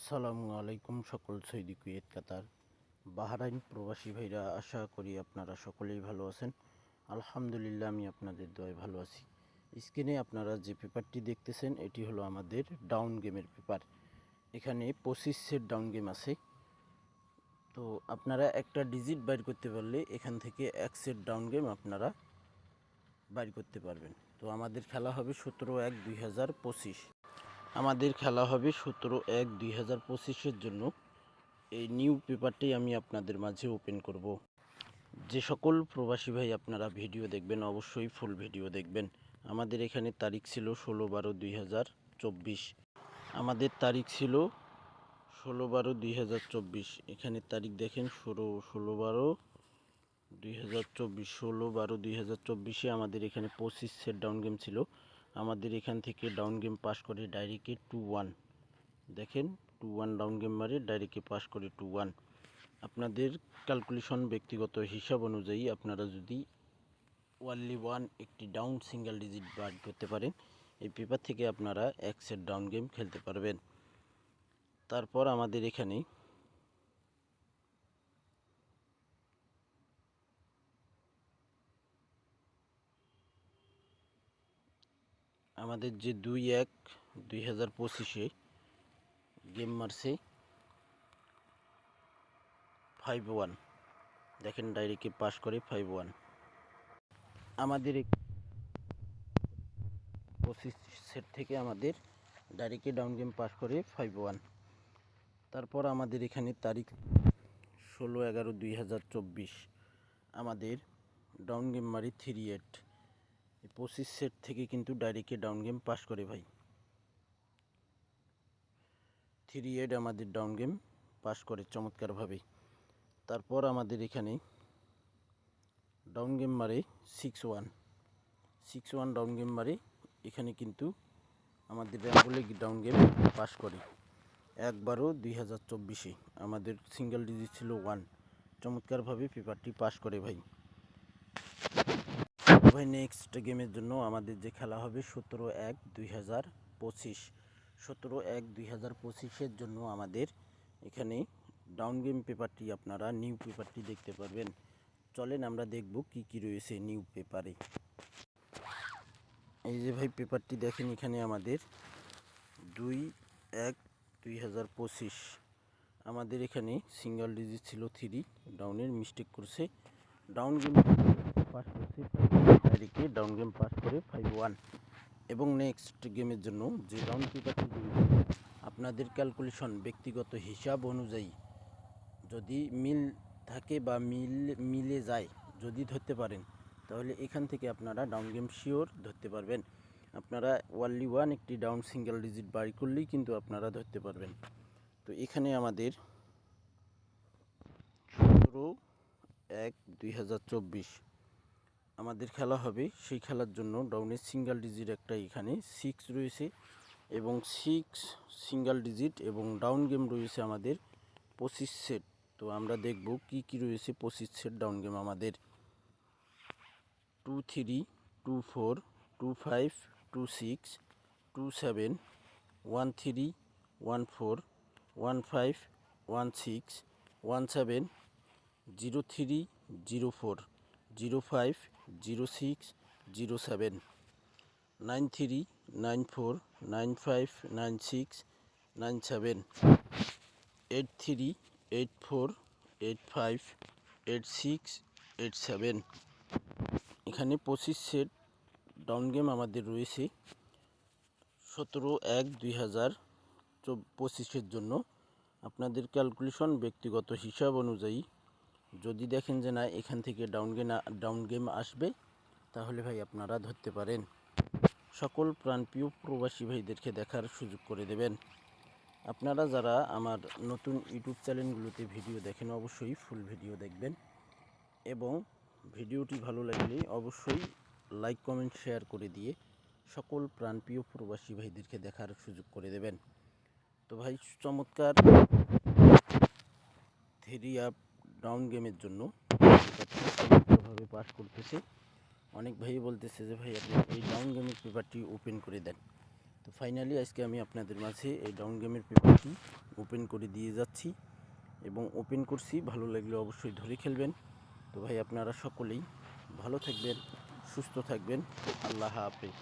আসসালামু আলাইকুম সকল সৌদি কুয়েত কাতার বাহরাইন প্রবাসী ভাইরা, আশা করি আপনারা সকলেই ভালো আছেন। আলহামদুলিল্লাহ, আমি আপনাদের দোয়ায় ভালো আছি। স্ক্রিনে আপনারা যে পেপারটি দেখতেছেন এটি হলো আমাদের ডাউন গেমের পেপার। এখানে 25 সেট ডাউন গেম আছে। তো আপনারা একটা ডিজিট বাইর করতে পারলে এখান থেকে এক সেট ডাউন গেম আপনারা বাইর করতে পারবেন। তো আমাদের খেলা হবে 17/1/2025। আমাদের খেলা হবে 17/1/2025 জন্য। এই নিউ পেপারটি আমি আপনাদের মাঝে ওপেন করব। যে সকল প্রবাসী ভাই আপনারা ভিডিও দেখবেন অবশ্যই ফুল ভিডিও দেখবেন। আমাদের এখানে তারিখ ছিল 16/12/2024। আমাদের তারিখ ছিল 16/12/2024। এখানে তারিখ দেখেন 16/12/2024। 16/12/2024 আমাদের এখানে 25 সেট ডাউন গেম ছিল। আমাদের এখান থেকে ডাউন গেম পাস করে ডাইরেক্টে 2-1। দেখেন 2-1 ডাউন গেম মারে ডাইরেক্টে পাস করে 2-1। আপনাদের ক্যালকুলেশন ব্যক্তিগত হিসাব অনুযায়ী আপনারা যদি ওয়ানলি ওয়ান একটি ডাউন সিঙ্গেল ডিজিট বার করতে পারেন, এই পেপার থেকে আপনারা এক সেট ডাউন গেম খেলতে পারবেন। তারপর আমাদের এখানে আমাদের যে 2/1/2025 গেম মারছে 5-1। দেখেন ডাইরেক্টে পাস করে 5-1। আমাদের 25 সেট থেকে আমাদের ডাইরেক্টে ডাউন গেম পাস করে 5-1। তারপর আমাদের এখানে তারিখ 16/11/2024 আমাদের ডাউন গেম মারি 3-8। এই 25 সেট থেকে কিন্তু ডাইরেক্টে ডাউন গেম পাস করে ভাই। 3-8 আমাদের ডাউন গেম পাস করে চমৎকারভাবে। তারপর আমাদের এখানে ডাউন গেম মারে 6-1। 6-1 ডাউন গেম মারে এখানে কিন্তু আমাদের র্যাম্বলে ডাউন গেম পাস করে 1/12/2024। আমাদের সিঙ্গেল ডিজিট ছিল 1। চমৎকারভাবে পেপারটি পাস করে ভাই। ভাই নেক্সট গেমের জন্য আমাদের যে খেলা হবে 17/1/2025। 17/1/2025 জন্য আমাদের এখানে ডাউন গেম পেপারটি আপনারা নিউ পেপারটি দেখতে পারবেন। চলেন আমরা দেখব কি কি রয়েছে নিউ পেপারে। এই যে ভাই পেপারটি দেখেন, এখানে আমাদের 2/1/2025 আমাদের এখানে সিঙ্গেল ডিজিট ছিল 3, ডাউনের মিস্টেক করছে, ডাউন গেম পাস করছে ডাইরেক্টে ডাউন গেম পাস করে 5-1। এবং নেক্সট গেমের জন্য যে ডাউন পেপারটি আপনাদের ক্যালকুলেশন ব্যক্তিগত হিসাব অনুযায়ী যদি মিল থাকে বা মিলে যায়, যদি ধরতে পারেন, তাহলে এখান থেকে আপনারা ডাউন গেম শিওর ধরতে পারবেন। আপনারা ওয়ানলি ওয়ান একটি ডাউন সিঙ্গেল ডিজিট বাই করলেই কিন্তু আপনারা ধরতে পারবেন। তো এখানে আমাদের 17/1/2024 আমাদের খেলা হবে। সেই খেলার জন্য ডাউনের সিঙ্গেল ডিজিট একটা এখানে 6 রয়েছে এবং 6 সিঙ্গেল ডিজিট এবং ডাউন গেম রয়েছে আমাদের 25 সেট। তো আমরা দেখব কি কি রয়েছে 25 সেট ডাউন গেম আমাদের। 2-3, 2-4, 2-5, 2-6, 2-7, 1-3, 1-4, 1-5, 1-6, 1-7, 0-3, 0-4, 0-5, 0-6, 0-7, 9-3, 9-4, 9-5, 9-6, 9-7, 8-3, 8-4, 8-5, 8-6, 8-7। এখানে 25 সেট ডাউন গেম আমাদের রয়েছে 17/1/2025 জন্য। আপনাদের ক্যালকুলেশন ব্যক্তিগত হিসাব অনুযায়ী যদি দেখেন যে না এখান থেকে ডাউন গেম আসবে, তাহলে ভাই আপনারা ধরতে পারেন। সকল প্রাণপ্রিয় প্রবাসী ভাইদেরকে দেখার সুযোগ করে দেবেন। আপনারা যারা আমার নতুন ইউটিউব চ্যানেলগুলোতে ভিডিও দেখেন অবশ্যই ফুল ভিডিও দেখবেন এবং ভিডিওটি ভালো লাগলে অবশ্যই লাইক কমেন্ট শেয়ার করে দিয়ে সকল প্রাণপ্রিয় প্রবাসী ভাইদেরকে দেখার সুযোগ করে দেবেন। তো ভাই চমৎকার 3 ডাউন গেমের জন্য চমৎকারভাবে পাস করতেছে। অনেক ভাই বলতেছে যে ভাই আপনি এই ডাউন গেমের পেপারটি ওপেন করে দেন। তো তো ফাইনালি আজকে আমি আপনাদের মাঝে এই ডাউন গেমের পেপারটি ওপেন করে দিয়ে যাচ্ছি এবং ওপেন করছি। ভালো লাগলে অবশ্যই ধরে খেলবেন। তো ভাই আপনারা সকলেই ভালো থাকবেন, সুস্থ থাকবেন। আল্লাহ হাফেজ।